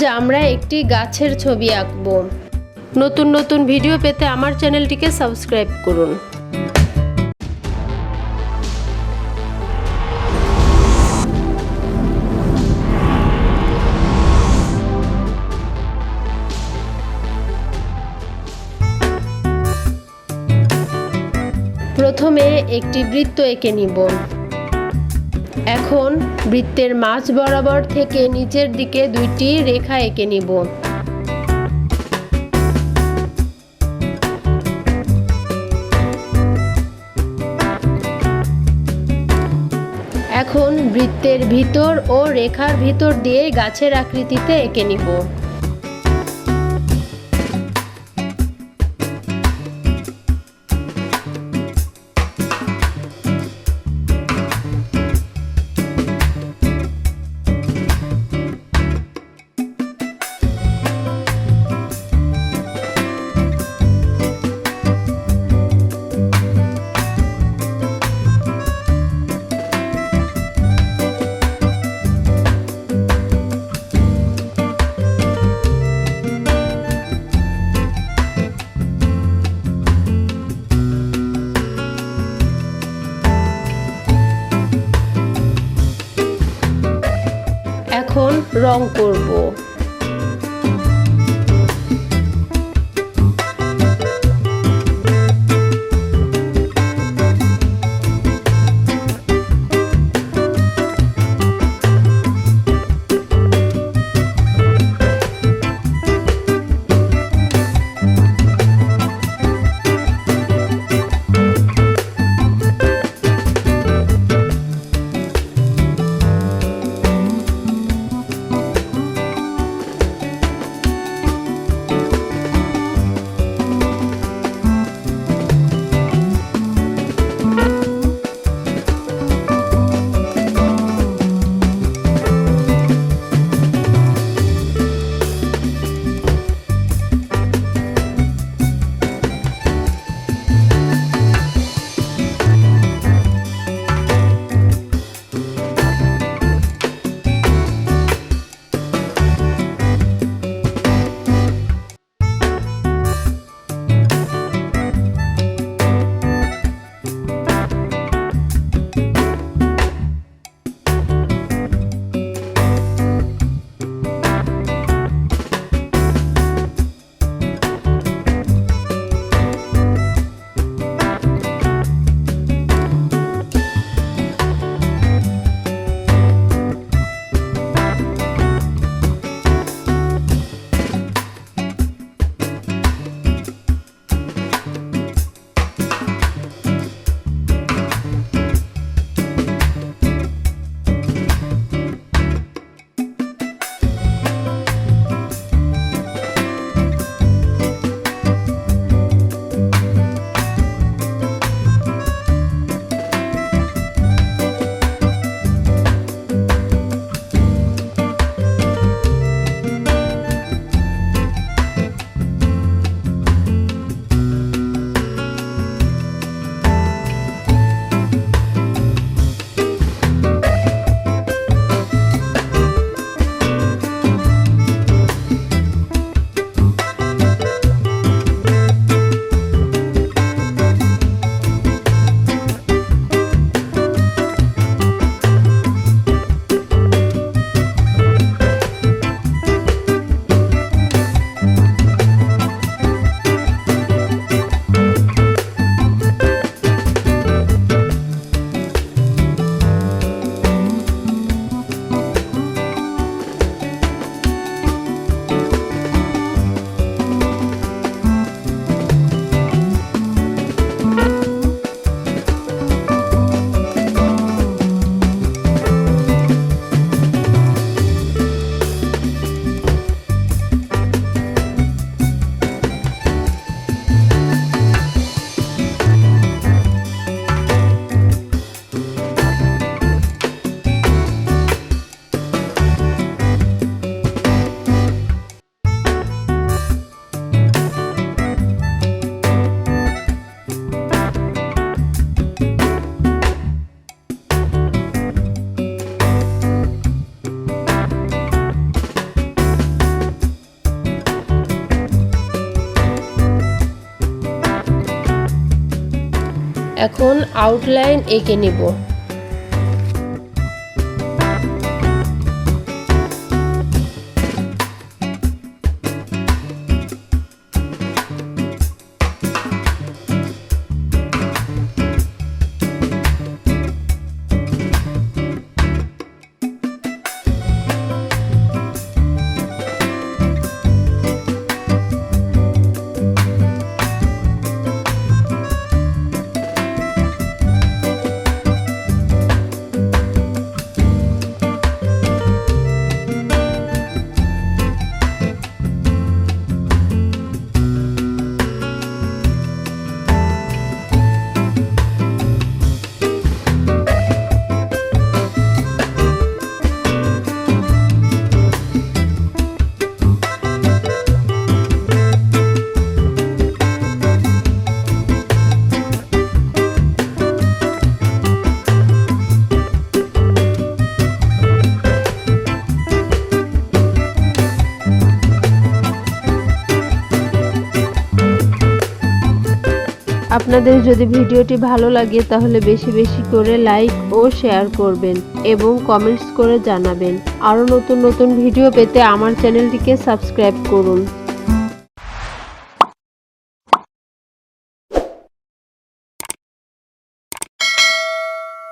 আজ আমরা একটি গাছের ছবি আঁকব। নতুন নতুন ভিডিও পেতে আমার চ্যানেলটিকে সাবস্ক্রাইব করুন। প্রথমে একটি বৃত্ত এঁকে নিব। এখন বৃত্তের মাঝ বরাবর থেকে নিচের দিকে দুইটি রেখা এঁকে নিব। এখন বৃত্তের ভিতর ও রেখার ভিতর দিয়ে গাছের আকৃতিতে এঁকে নিব। এখন রং করব। আউটলাইন এঁকে নেব। আপনাদের যদি ভিডিওটি ভালো লাগে তাহলে বেশি বেশি করে লাইক ও শেয়ার করবেন এবং কমেন্টস করে জানাবেন। আরও নতুন নতুন ভিডিও পেতে আমার চ্যানেলটিকে সাবস্ক্রাইব করুন।